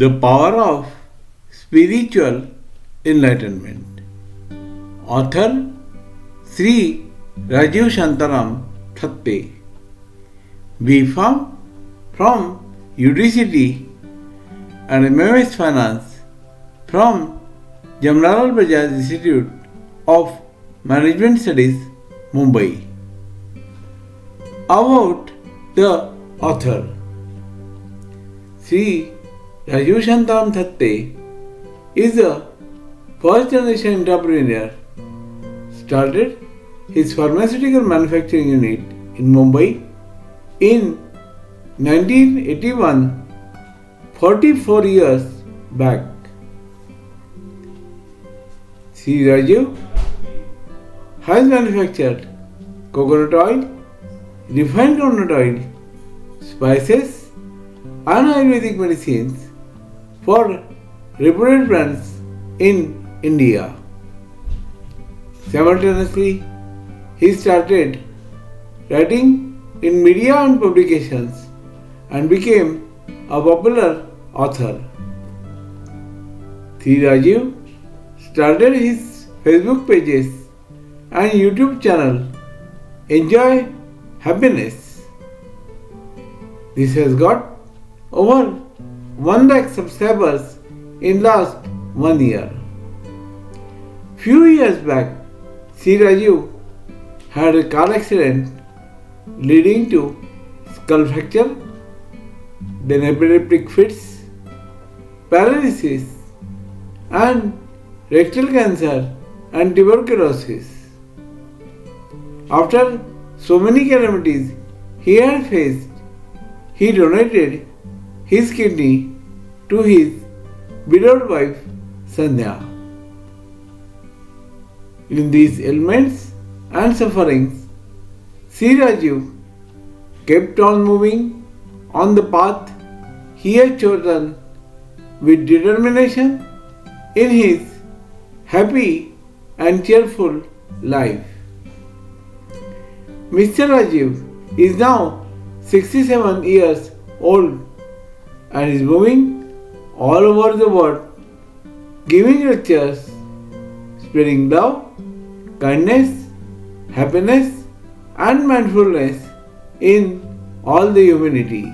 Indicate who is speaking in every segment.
Speaker 1: The power of spiritual enlightenment. Author Shri Rajeev Thatte. We found from UDCT and MMS Finance from Jamnalal Bajaj Institute of Management Studies, Mumbai. About the author. Shri Rajeev Thatte is a first generation entrepreneur. Started his pharmaceutical manufacturing unit in Mumbai in 1981, 44 years back. Shri Rajeev has manufactured coconut oil, refined coconut oil, spices, and Ayurvedic medicines for reputed brands in India. Simultaneously, he started writing in media and publications and became a popular author. Shri Rajeev started his Facebook pages and YouTube channel Enjoy Happiness. This has got over 1 lakh subscribers in last 1 year. Few years back, Shri Rajeev had a car accident leading to skull fracture, then epileptic fits, paralysis, and rectal cancer and tuberculosis. After so many calamities he had faced, he donated his kidney to his widowed wife Sandhya. In these ailments and sufferings, Shri Rajeev kept on moving on the path he had chosen with determination in his happy and cheerful life. Mr. Rajeev is now 67 years old and is moving all over the world, giving lectures, spreading love, kindness, happiness, and mindfulness in all the humanity.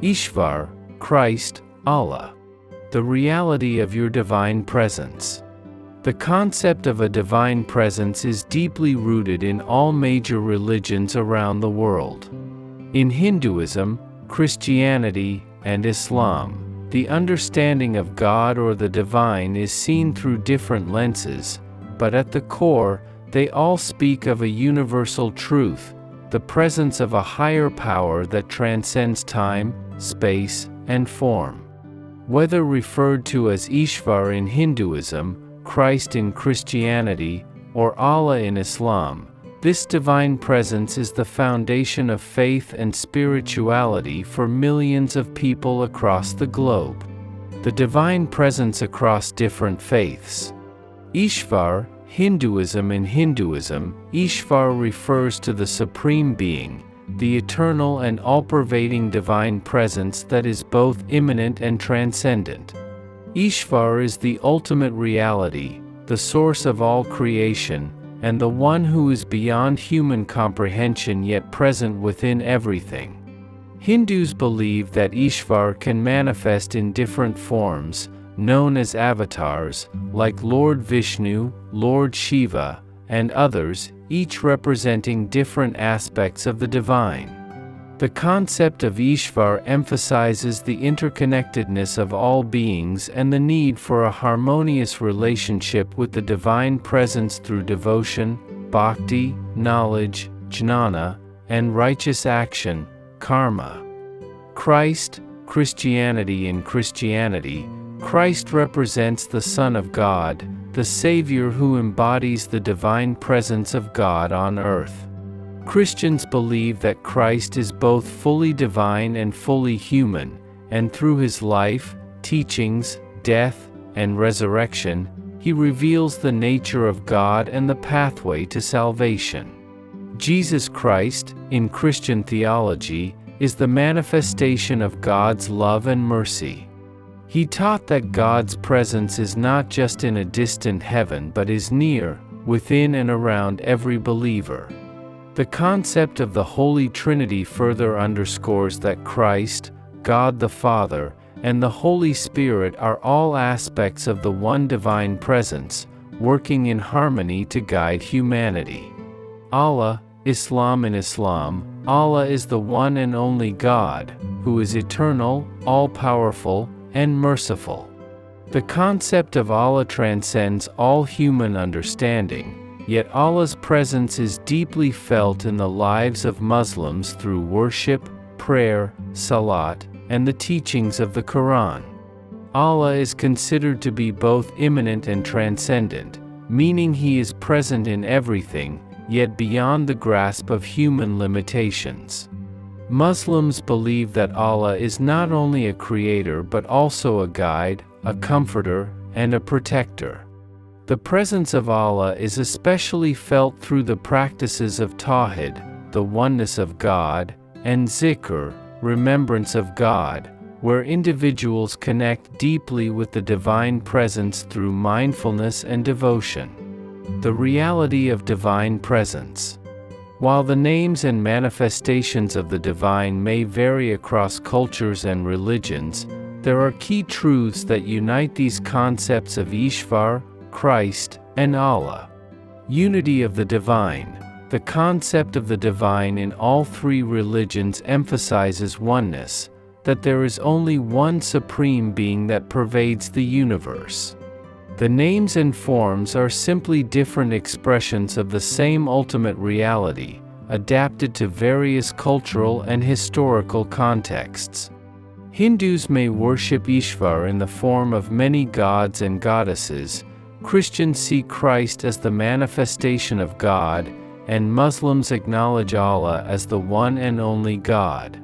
Speaker 2: Ishvar, Christ, Allah. The reality of your divine presence. The concept of a divine presence is deeply rooted in all major religions around the world. In Hinduism, Christianity, and Islam, the understanding of God or the divine is seen through different lenses, but at the core, they all speak of a universal truth, the presence of a higher power that transcends time, space, and form. Whether referred to as Ishvar in Hinduism, Christ in Christianity, or Allah in Islam, this divine presence is the foundation of faith and spirituality for millions of people across the globe. The divine presence across different faiths. Ishvar, Hinduism. In Hinduism, Ishvar refers to the Supreme Being, the eternal and all-pervading divine presence that is both immanent and transcendent. Ishvar is the ultimate reality, the source of all creation, and the one who is beyond human comprehension yet present within everything. Hindus believe that Ishvar can manifest in different forms, known as avatars, like Lord Vishnu, Lord Shiva, and others, each representing different aspects of the divine. The concept of Ishvar emphasizes the interconnectedness of all beings and the need for a harmonious relationship with the divine presence through devotion, bhakti, knowledge, jnana, and righteous action, karma. Christ, Christianity. In Christianity, Christ represents the Son of God, the Savior who embodies the divine presence of God on earth. Christians believe that Christ is both fully divine and fully human, and through his life, teachings, death, and resurrection, he reveals the nature of God and the pathway to salvation. Jesus Christ, in Christian theology, is the manifestation of God's love and mercy. He taught that God's presence is not just in a distant heaven but is near, within and around every believer. The concept of the Holy Trinity further underscores that Christ, God the Father, and the Holy Spirit are all aspects of the one divine presence, working in harmony to guide humanity. Allah, Islam. In Islam, Allah is the one and only God, who is eternal, all-powerful, and merciful. The concept of Allah transcends all human understanding, yet Allah's presence is deeply felt in the lives of Muslims through worship, prayer, salat, and the teachings of the Quran. Allah is considered to be both immanent and transcendent, meaning He is present in everything, yet beyond the grasp of human limitations. Muslims believe that Allah is not only a creator but also a guide, a comforter, and a protector. The presence of Allah is especially felt through the practices of Tawhid, the oneness of God, and Zikr, remembrance of God, where individuals connect deeply with the divine presence through mindfulness and devotion. The reality of divine presence. While the names and manifestations of the divine may vary across cultures and religions, there are key truths that unite these concepts of Ishvar, Christ, and Allah. Unity of the divine. The concept of the divine in all three religions emphasizes oneness, that there is only one supreme being that pervades the universe. The names and forms are simply different expressions of the same ultimate reality, adapted to various cultural and historical contexts. Hindus may worship Ishvar in the form of many gods and goddesses, Christians see Christ as the manifestation of God, and Muslims acknowledge Allah as the one and only God.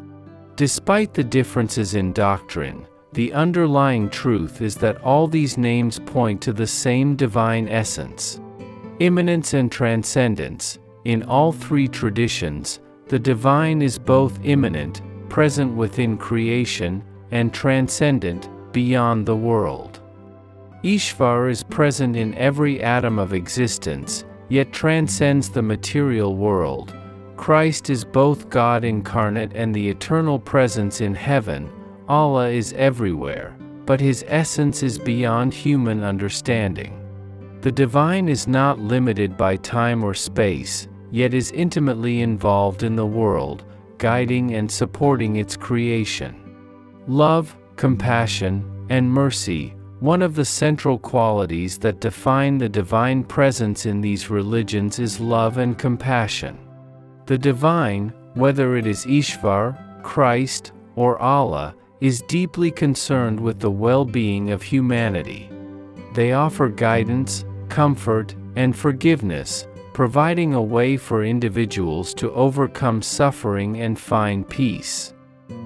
Speaker 2: Despite the differences in doctrine, the underlying truth is that all these names point to the same divine essence. Immanence and transcendence. In all three traditions, the divine is both immanent, present within creation, and transcendent, beyond the world. Ishvar is present in every atom of existence, yet transcends the material world. Christ is both God incarnate and the eternal presence in heaven. Allah is everywhere, but His essence is beyond human understanding. The divine is not limited by time or space, yet is intimately involved in the world, guiding and supporting its creation. Love, compassion, and mercy. One of the central qualities that define the divine presence in these religions is love and compassion. The divine, whether it is Ishvar, Christ, or Allah, is deeply concerned with the well-being of humanity. They offer guidance, comfort, and forgiveness, providing a way for individuals to overcome suffering and find peace.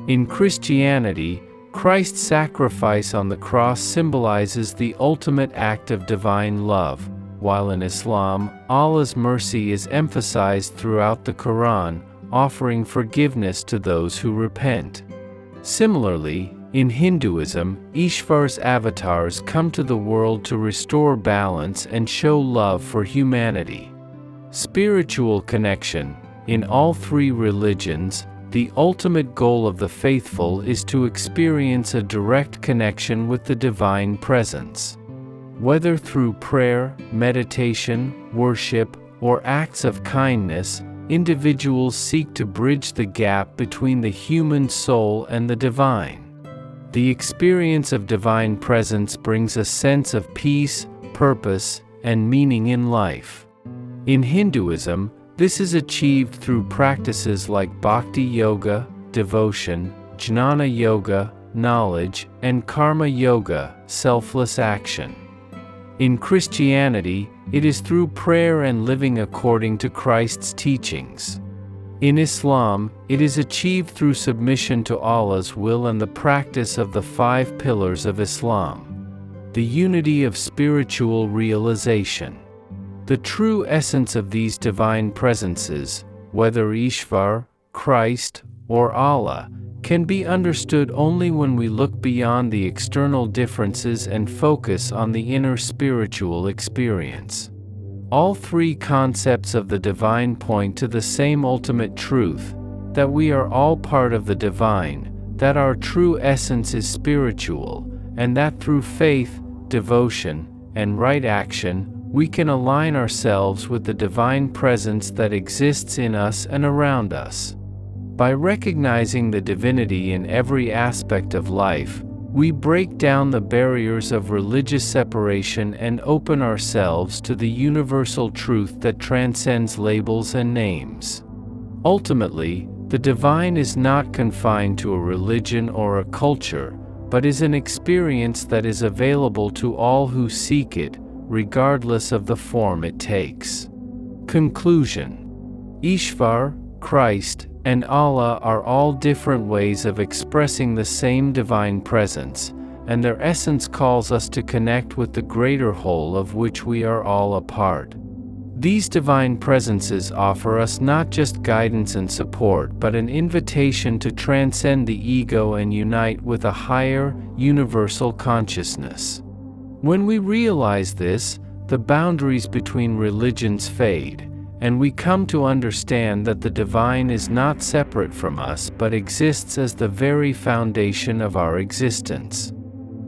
Speaker 2: In Christianity, Christ's sacrifice on the cross symbolizes the ultimate act of divine love, while in Islam, Allah's mercy is emphasized throughout the Quran, offering forgiveness to those who repent. Similarly, in Hinduism, Ishvar's avatars come to the world to restore balance and show love for humanity. Spiritual connection. In all three religions, the ultimate goal of the faithful is to experience a direct connection with the divine presence. Whether through prayer, meditation, worship, or acts of kindness, individuals seek to bridge the gap between the human soul and the divine. The experience of divine presence brings a sense of peace, purpose, and meaning in life. In Hinduism, this is achieved through practices like bhakti yoga, devotion, jnana yoga, knowledge, and karma yoga, selfless action. In Christianity, it is through prayer and living according to Christ's teachings. In Islam, it is achieved through submission to Allah's will and the practice of the 5 pillars of Islam. The unity of spiritual realization. The true essence of these divine presences, whether Ishvar, Christ, or Allah, can be understood only when we look beyond the external differences and focus on the inner spiritual experience. All three concepts of the divine point to the same ultimate truth, that we are all part of the divine, that our true essence is spiritual, and that through faith, devotion, and right action, we can align ourselves with the divine presence that exists in us and around us. By recognizing the divinity in every aspect of life, we break down the barriers of religious separation and open ourselves to the universal truth that transcends labels and names. Ultimately, the divine is not confined to a religion or a culture, but is an experience that is available to all who seek it, regardless of the form it takes. Conclusion. Ishvar, Christ, and Allah are all different ways of expressing the same divine presence, and their essence calls us to connect with the greater whole of which we are all a part. These divine presences offer us not just guidance and support, but an invitation to transcend the ego and unite with a higher, universal consciousness. When we realize this, the boundaries between religions fade, and we come to understand that the divine is not separate from us but exists as the very foundation of our existence.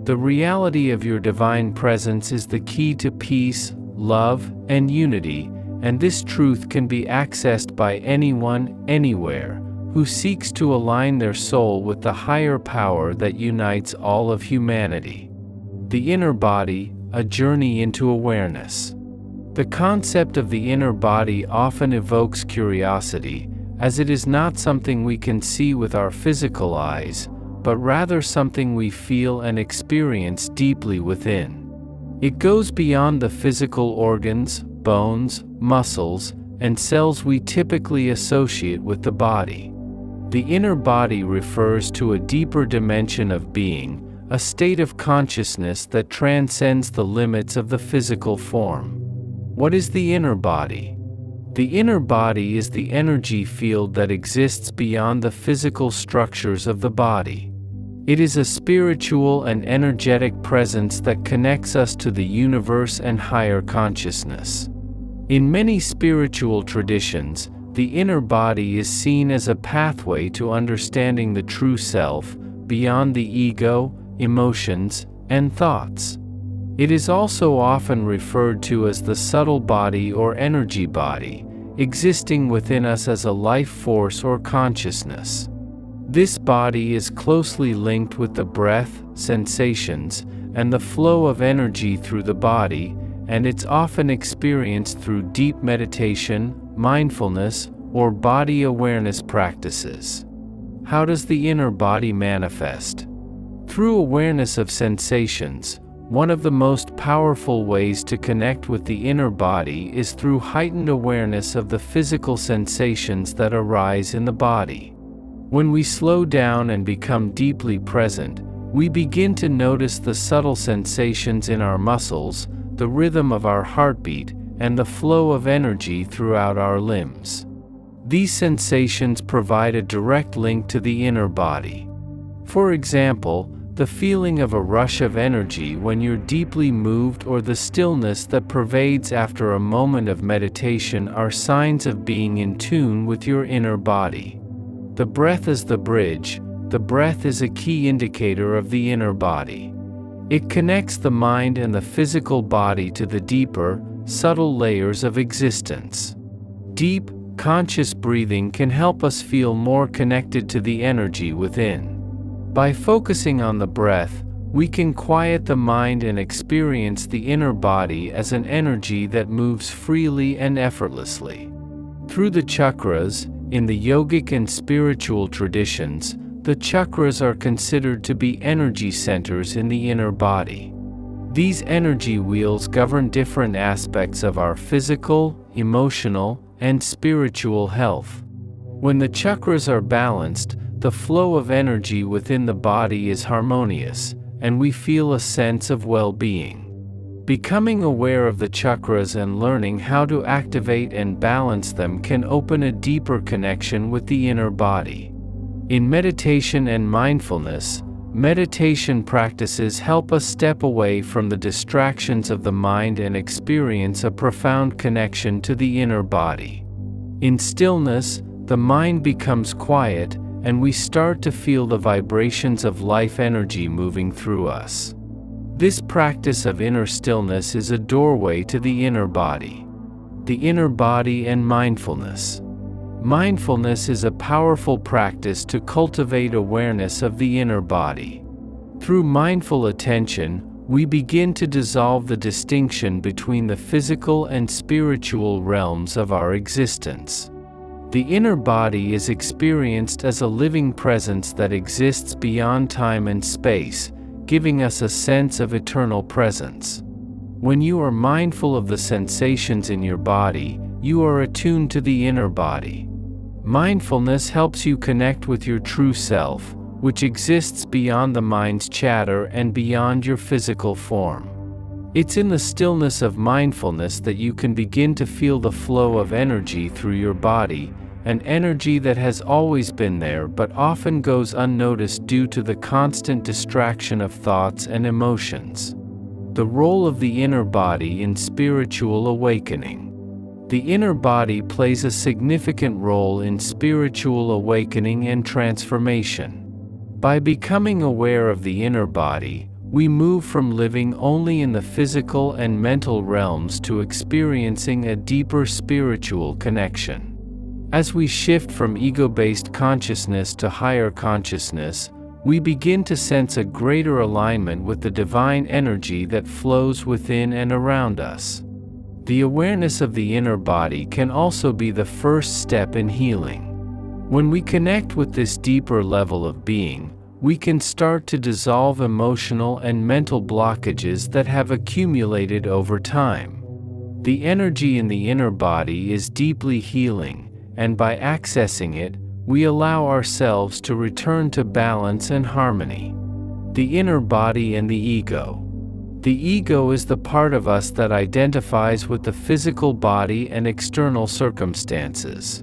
Speaker 2: The reality of your divine presence is the key to peace, love, and unity, and this truth can be accessed by anyone, anywhere, who seeks to align their soul with the higher power that unites all of humanity. The inner body, a journey into awareness. The concept of the inner body often evokes curiosity, as it is not something we can see with our physical eyes, but rather something we feel and experience deeply within. It goes beyond the physical organs, bones, muscles, and cells we typically associate with the body. The inner body refers to a deeper dimension of being, a state of consciousness that transcends the limits of the physical form. What is the inner body? The inner body is the energy field that exists beyond the physical structures of the body. It is a spiritual and energetic presence that connects us to the universe and higher consciousness. In many spiritual traditions, the inner body is seen as a pathway to understanding the true self, beyond the ego, emotions, and thoughts. It is also often referred to as the subtle body or energy body, existing within us as a life force or consciousness. This body is closely linked with the breath, sensations, and the flow of energy through the body, and it's often experienced through deep meditation, mindfulness, or body awareness practices. How does the inner body manifest? Through awareness of sensations. One of the most powerful ways to connect with the inner body is through heightened awareness of the physical sensations that arise in the body. When we slow down and become deeply present, we begin to notice the subtle sensations in our muscles, the rhythm of our heartbeat, and the flow of energy throughout our limbs. These sensations provide a direct link to the inner body. For example, the feeling of a rush of energy when you're deeply moved or the stillness that pervades after a moment of meditation are signs of being in tune with your inner body. The breath is the bridge. The breath is a key indicator of the inner body. It connects the mind and the physical body to the deeper, subtle layers of existence. Deep, conscious breathing can help us feel more connected to the energy within. By focusing on the breath, we can quiet the mind and experience the inner body as an energy that moves freely and effortlessly. Through the chakras, in the yogic and spiritual traditions, the chakras are considered to be energy centers in the inner body. These energy wheels govern different aspects of our physical, emotional, and spiritual health. When the chakras are balanced, the flow of energy within the body is harmonious, and we feel a sense of well-being. Becoming aware of the chakras and learning how to activate and balance them can open a deeper connection with the inner body. In meditation and mindfulness, meditation practices help us step away from the distractions of the mind and experience a profound connection to the inner body. In stillness, the mind becomes quiet, and we start to feel the vibrations of life energy moving through us. This practice of inner stillness is a doorway to the inner body. The inner body and mindfulness. Mindfulness is a powerful practice to cultivate awareness of the inner body. Through mindful attention, we begin to dissolve the distinction between the physical and spiritual realms of our existence. The inner body is experienced as a living presence that exists beyond time and space, giving us a sense of eternal presence. When you are mindful of the sensations in your body, you are attuned to the inner body. Mindfulness helps you connect with your true self, which exists beyond the mind's chatter and beyond your physical form. It's in the stillness of mindfulness that you can begin to feel the flow of energy through your body, an energy that has always been there but often goes unnoticed due to the constant distraction of thoughts and emotions. The role of the inner body in spiritual awakening. The inner body plays a significant role in spiritual awakening and transformation. By becoming aware of the inner body, we move from living only in the physical and mental realms to experiencing a deeper spiritual connection. As we shift from ego-based consciousness to higher consciousness, we begin to sense a greater alignment with the divine energy that flows within and around us. The awareness of the inner body can also be the first step in healing. When we connect with this deeper level of being, we can start to dissolve emotional and mental blockages that have accumulated over time. The energy in the inner body is deeply healing, and by accessing it, we allow ourselves to return to balance and harmony. The inner body and the ego. The ego is the part of us that identifies with the physical body and external circumstances.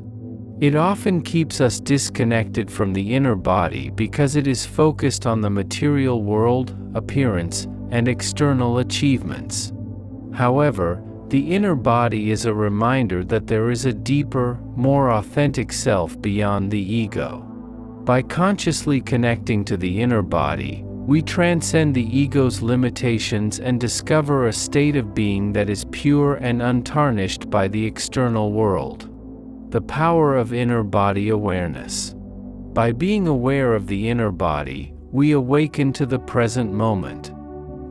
Speaker 2: It often keeps us disconnected from the inner body because it is focused on the material world, appearance, and external achievements. However, the inner body is a reminder that there is a deeper, more authentic self beyond the ego. By consciously connecting to the inner body, we transcend the ego's limitations and discover a state of being that is pure and untarnished by the external world. The power of inner body awareness. By being aware of the inner body, we awaken to the present moment.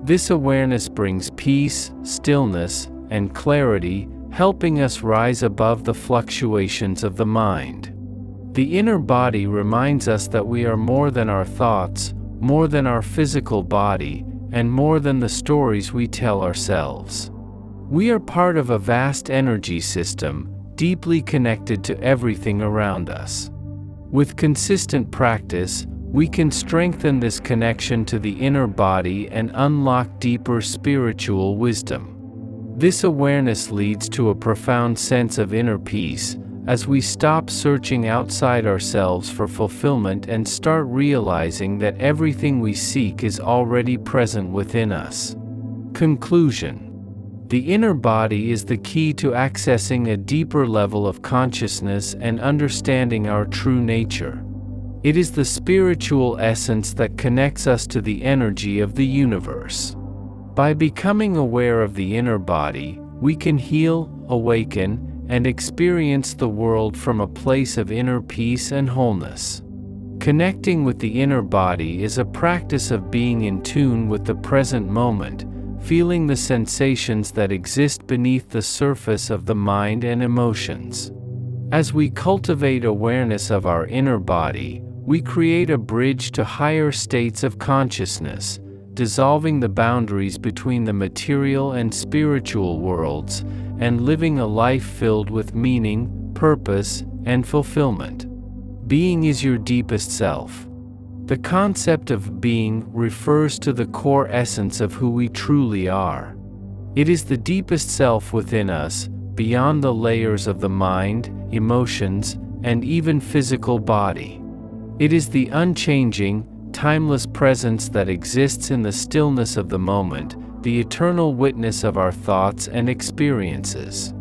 Speaker 2: This awareness brings peace, stillness, and clarity, helping us rise above the fluctuations of the mind. The inner body reminds us that we are more than our thoughts, more than our physical body, and more than the stories we tell ourselves. We are part of a vast energy system, deeply connected to everything around us. With consistent practice, we can strengthen this connection to the inner body and unlock deeper spiritual wisdom. This awareness leads to a profound sense of inner peace, as we stop searching outside ourselves for fulfillment and start realizing that everything we seek is already present within us. Conclusion. The inner body is the key to accessing a deeper level of consciousness and understanding our true nature. It is the spiritual essence that connects us to the energy of the universe. By becoming aware of the inner body, we can heal, awaken, and experience the world from a place of inner peace and wholeness. Connecting with the inner body is a practice of being in tune with the present moment, feeling the sensations that exist beneath the surface of the mind and emotions. As we cultivate awareness of our inner body, we create a bridge to higher states of consciousness, dissolving the boundaries between the material and spiritual worlds, and living a life filled with meaning, purpose, and fulfillment. Being is your deepest self. The concept of being refers to the core essence of who we truly are. It is the deepest self within us, beyond the layers of the mind, emotions, and even physical body. It is the unchanging, timeless presence that exists in the stillness of the moment, the eternal witness of our thoughts and experiences.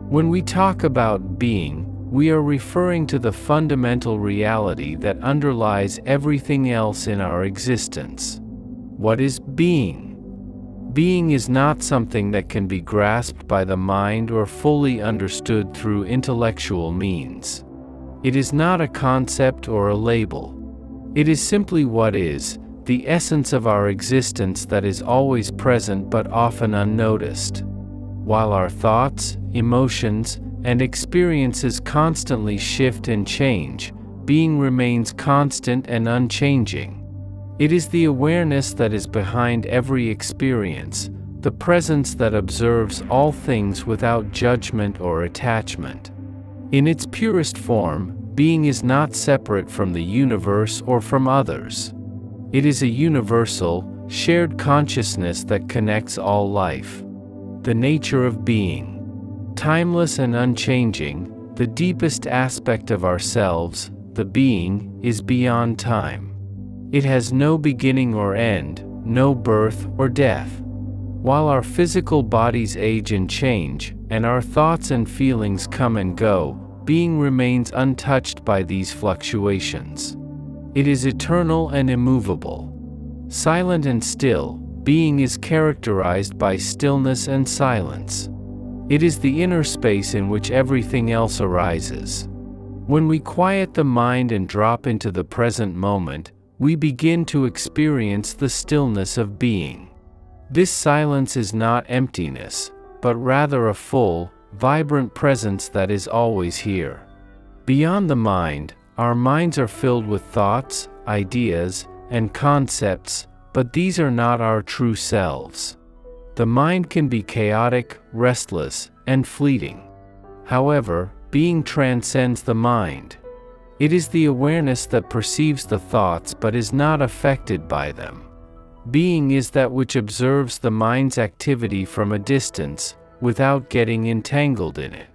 Speaker 2: When we talk about being, we are referring to the fundamental reality that underlies everything else in our existence. What is being? Being is not something that can be grasped by the mind or fully understood through intellectual means. It is not a concept or a label. It is simply what is, the essence of our existence that is always present but often unnoticed. While our thoughts, emotions, and experiences constantly shift and change, being remains constant and unchanging. It is the awareness that is behind every experience, the presence that observes all things without judgment or attachment. In its purest form, being is not separate from the universe or from others. It is a universal, shared consciousness that connects all life. The nature of being. Timeless and unchanging, the deepest aspect of ourselves, the being, is beyond time. It has no beginning or end, no birth or death. While our physical bodies age and change, and our thoughts and feelings come and go, being remains untouched by these fluctuations. It is eternal and immovable. Silent and still, being is characterized by stillness and silence. It is the inner space in which everything else arises. When we quiet the mind and drop into the present moment, we begin to experience the stillness of being. This silence is not emptiness, but rather a full, vibrant presence that is always here. Beyond the mind, our minds are filled with thoughts, ideas, and concepts, but these are not our true selves. The mind can be chaotic, restless, and fleeting. However, being transcends the mind. It is the awareness that perceives the thoughts but is not affected by them. Being is that which observes the mind's activity from a distance, without getting entangled in it.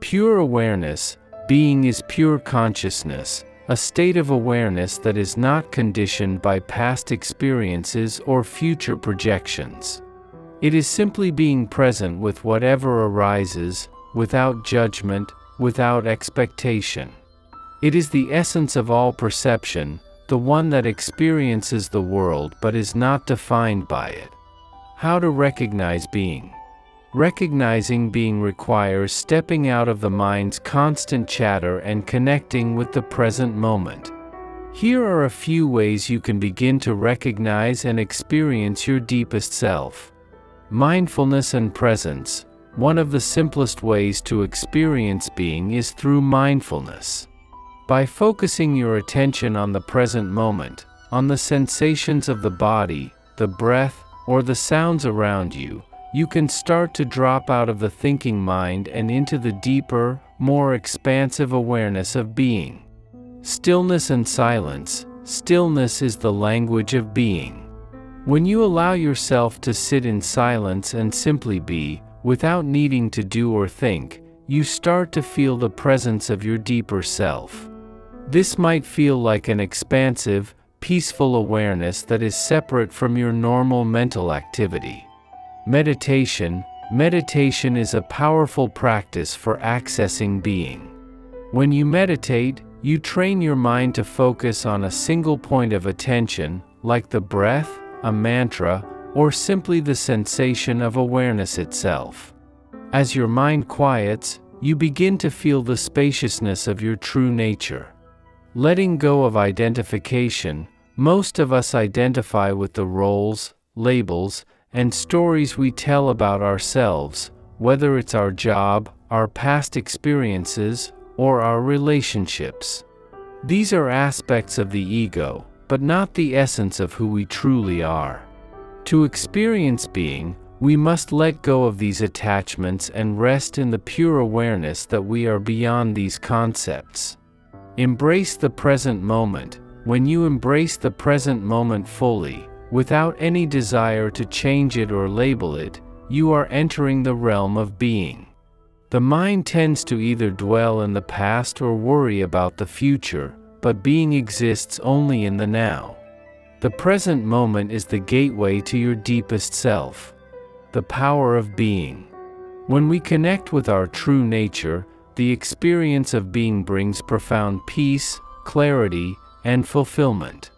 Speaker 2: Pure awareness, being is pure consciousness, a state of awareness that is not conditioned by past experiences or future projections. It is simply being present with whatever arises, without judgment, without expectation. It is the essence of all perception, the one that experiences the world but is not defined by it. How to recognize being? Recognizing being requires stepping out of the mind's constant chatter and connecting with the present moment. Here are a few ways you can begin to recognize and experience your deepest self. Mindfulness and presence. One of the simplest ways to experience being is through mindfulness. By focusing your attention on the present moment, on the sensations of the body, the breath, or the sounds around you, you can start to drop out of the thinking mind and into the deeper, more expansive awareness of being. Stillness and silence. Stillness is the language of being. When you allow yourself to sit in silence and simply be, without needing to do or think, you start to feel the presence of your deeper self. This might feel like an expansive, peaceful awareness that is separate from your normal mental activity. Meditation. Meditation is a powerful practice for accessing being. When you meditate, you train your mind to focus on a single point of attention, like the breath, a mantra, or simply the sensation of awareness itself. As your mind quiets, you begin to feel the spaciousness of your true nature. Letting go of identification. Most of us identify with the roles, labels, and stories we tell about ourselves, whether it's our job, our past experiences, or our relationships. These are aspects of the ego, but not the essence of who we truly are. To experience being, we must let go of these attachments and rest in the pure awareness that we are beyond these concepts. Embrace the present moment. When you embrace the present moment fully, without any desire to change it or label it, you are entering the realm of being. The mind tends to either dwell in the past or worry about the future, but being exists only in the now. The present moment is the gateway to your deepest self. The power of being. When we connect with our true nature, the experience of being brings profound peace, clarity, and fulfillment.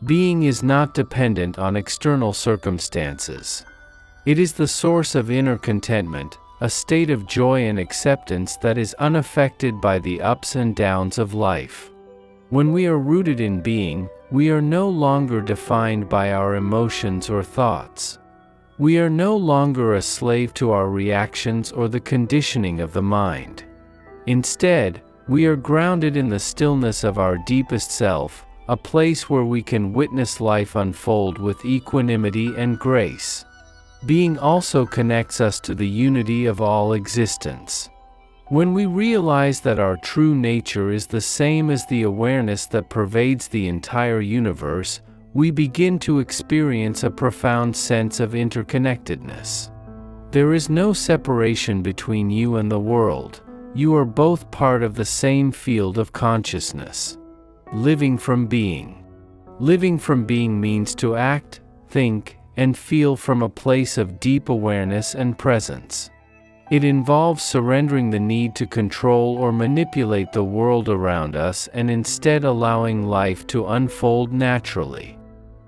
Speaker 2: Being is not dependent on external circumstances. It is the source of inner contentment, a state of joy and acceptance that is unaffected by the ups and downs of life. When we are rooted in being, we are no longer defined by our emotions or thoughts. We are no longer a slave to our reactions or the conditioning of the mind. Instead, we are grounded in the stillness of our deepest self, a place where we can witness life unfold with equanimity and grace. Being also connects us to the unity of all existence. When we realize that our true nature is the same as the awareness that pervades the entire universe, we begin to experience a profound sense of interconnectedness. There is no separation between you and the world. You are both part of the same field of consciousness. Living from being. Living from being means to act, think, and feel from a place of deep awareness and presence. It involves surrendering the need to control or manipulate the world around us and instead allowing life to unfold naturally.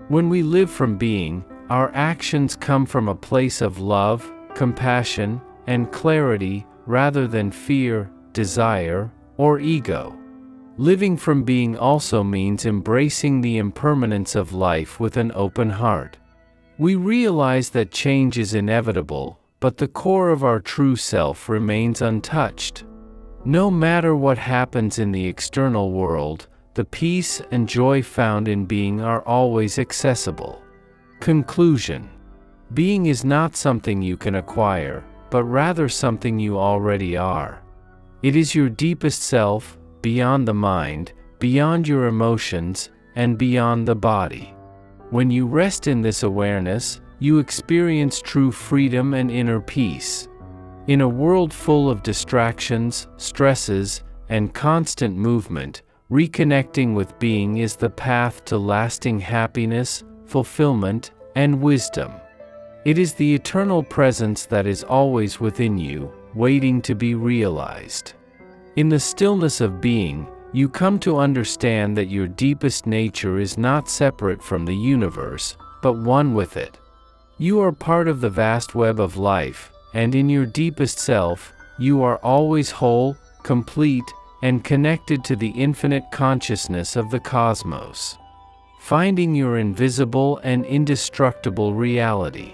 Speaker 2: When we live from being, our actions come from a place of love, compassion, and clarity rather than fear, desire, or ego. Living from being also means embracing the impermanence of life with an open heart. We realize that change is inevitable, but the core of our true self remains untouched. No matter what happens in the external world, the peace and joy found in being are always accessible. Conclusion. Being is not something you can acquire, but rather something you already are. It is your deepest self, beyond the mind, beyond your emotions, and beyond the body. When you rest in this awareness, you experience true freedom and inner peace. In a world full of distractions, stresses, and constant movement, reconnecting with being is the path to lasting happiness, fulfillment, and wisdom. It is the eternal presence that is always within you, waiting to be realized. In the stillness of being, you come to understand that your deepest nature is not separate from the universe, but one with it. You are part of the vast web of life, and in your deepest self, you are always whole, complete, and connected to the infinite consciousness of the cosmos. Finding your invisible and indestructible reality.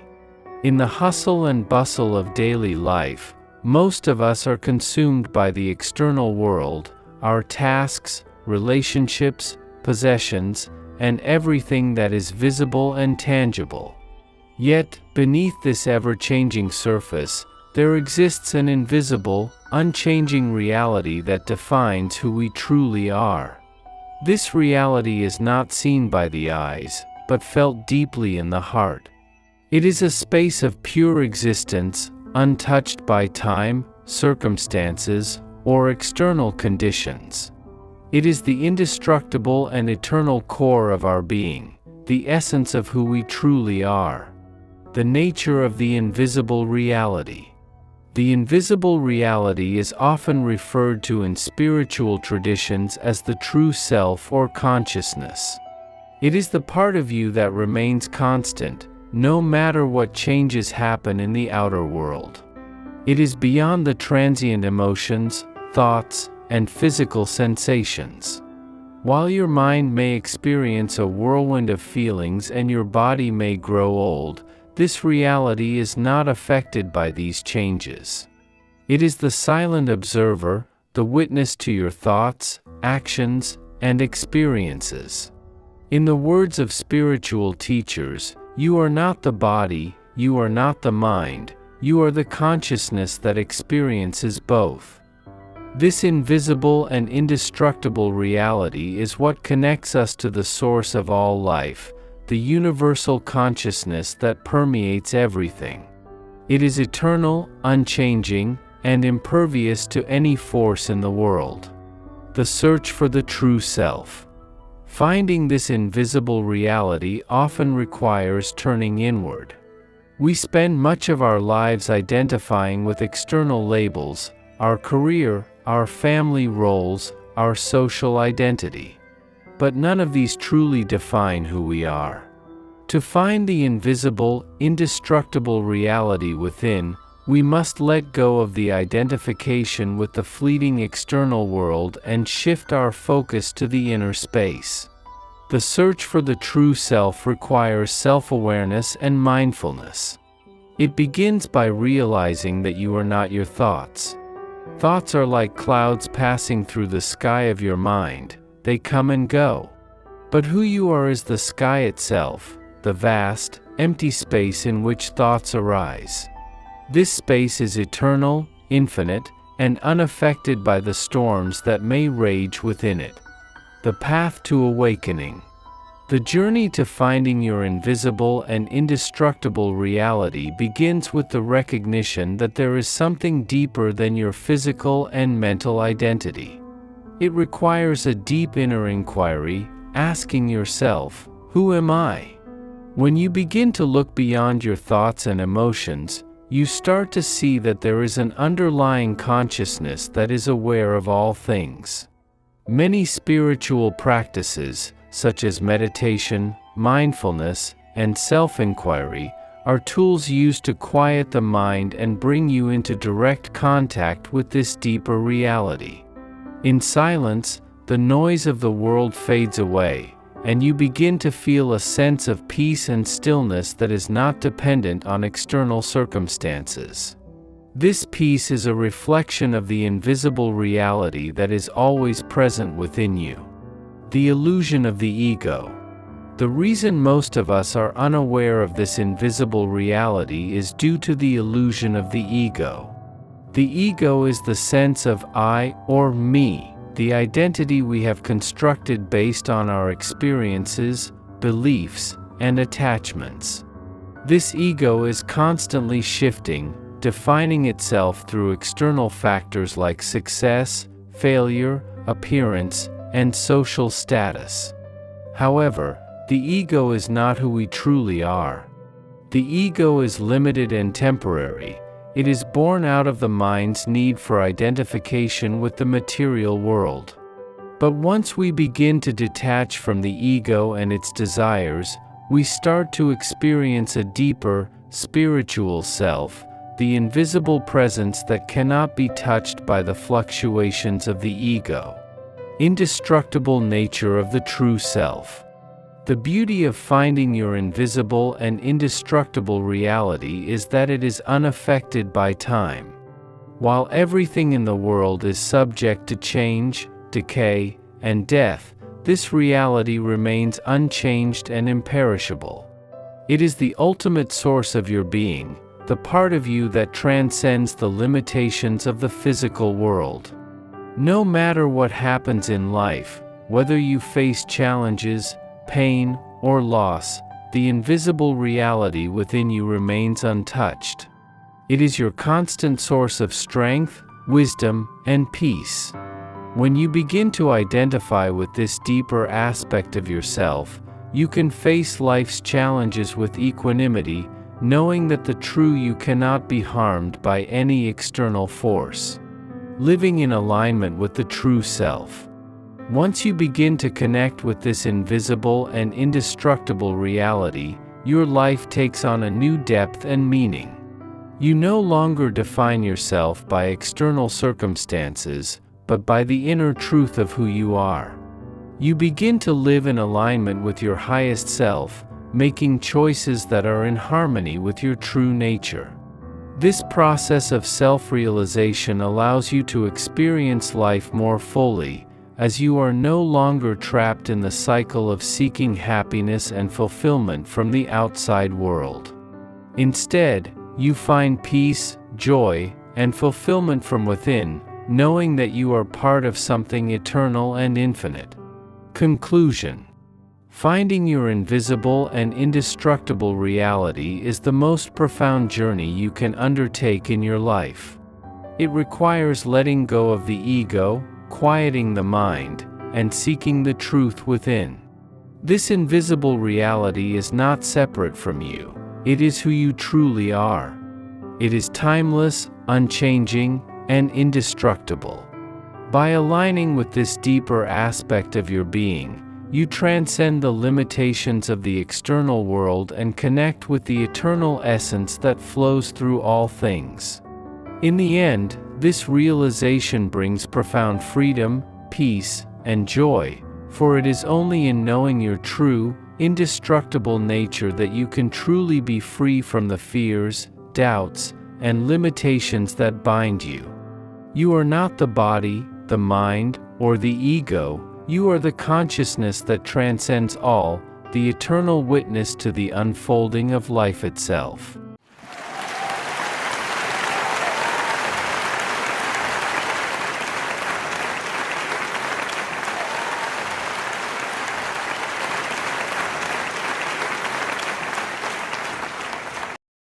Speaker 2: In the hustle and bustle of daily life, most of us are consumed by the external world, our tasks, relationships, possessions, and everything that is visible and tangible. Yet, beneath this ever-changing surface, there exists an invisible, unchanging reality that defines who we truly are. This reality is not seen by the eyes, but felt deeply in the heart. It is a space of pure existence, untouched by time, circumstances, or external conditions. It is the indestructible and eternal core of our being, the essence of who we truly are. The nature of the invisible reality. The invisible reality is often referred to in spiritual traditions as the true self or consciousness. It is the part of you that remains constant, no matter what changes happen in the outer world. It is beyond the transient emotions, thoughts, and physical sensations. While your mind may experience a whirlwind of feelings and your body may grow old, this reality is not affected by these changes. It is the silent observer, the witness to your thoughts, actions, and experiences. In the words of spiritual teachers, you are not the body, you are not the mind, you are the consciousness that experiences both. This invisible and indestructible reality is what connects us to the source of all life, the universal consciousness that permeates everything. It is eternal, unchanging, and impervious to any force in the world. The search for the true self. Finding this invisible reality often requires turning inward. We spend much of our lives identifying with external labels, our career, our family roles, our social identity. But none of these truly define who we are. To find the invisible, indestructible reality within, we must let go of the identification with the fleeting external world and shift our focus to the inner space. The search for the true self requires self-awareness and mindfulness. It begins by realizing that you are not your thoughts. Thoughts are like clouds passing through the sky of your mind. They come and go. But who you are is the sky itself, the vast, empty space in which thoughts arise. This space is eternal, infinite, and unaffected by the storms that may rage within it. The path to awakening. The journey to finding your invisible and indestructible reality begins with the recognition that there is something deeper than your physical and mental identity. It requires a deep inner inquiry, asking yourself, "Who am I?" When you begin to look beyond your thoughts and emotions, you start to see that there is an underlying consciousness that is aware of all things. Many spiritual practices, such as meditation, mindfulness, and self-inquiry, are tools used to quiet the mind and bring you into direct contact with this deeper reality. In silence, the noise of the world fades away, and you begin to feel a sense of peace and stillness that is not dependent on external circumstances. This peace is a reflection of the invisible reality that is always present within you. The illusion of the ego. The reason most of us are unaware of this invisible reality is due to the illusion of the ego. The ego is the sense of I or me, the identity we have constructed based on our experiences, beliefs, and attachments. This ego is constantly shifting, defining itself through external factors like success, failure, appearance, and social status. However, the ego is not who we truly are. The ego is limited and temporary. It is born out of the mind's need for identification with the material world. But once we begin to detach from the ego and its desires, we start to experience a deeper, spiritual self, the invisible presence that cannot be touched by the fluctuations of the ego. Indestructible nature of the true self. The beauty of finding your invisible and indestructible reality is that it is unaffected by time. While everything in the world is subject to change, decay, and death, this reality remains unchanged and imperishable. It is the ultimate source of your being, the part of you that transcends the limitations of the physical world. No matter what happens in life, whether you face challenges, pain, or loss, the invisible reality within you remains untouched. It is your constant source of strength, wisdom, and peace. When you begin to identify with this deeper aspect of yourself, you can face life's challenges with equanimity, knowing that the true you cannot be harmed by any external force. Living in alignment with the true self. Once you begin to connect with this invisible and indestructible reality, your life takes on a new depth and meaning. You no longer define yourself by external circumstances, but by the inner truth of who you are. You begin to live in alignment with your highest self, making choices that are in harmony with your true nature. This process of self-realization allows you to experience life more fully, as you are no longer trapped in the cycle of seeking happiness and fulfillment from the outside world. Instead, you find peace, joy, and fulfillment from within, knowing that you are part of something eternal and infinite. Conclusion. Finding your invisible and indestructible reality is the most profound journey you can undertake in your life. It requires letting go of the ego, quieting the mind, and seeking the truth within. This invisible reality is not separate from you. It is who you truly are. It is timeless, unchanging, and indestructible. By aligning with this deeper aspect of your being, you transcend the limitations of the external world and connect with the eternal essence that flows through all things. In the end, this realization brings profound freedom, peace, and joy, for it is only in knowing your true, indestructible nature that you can truly be free from the fears, doubts, and limitations that bind you. You are not the body, the mind, or the ego. You are the consciousness that transcends all, the eternal witness to the unfolding of life itself.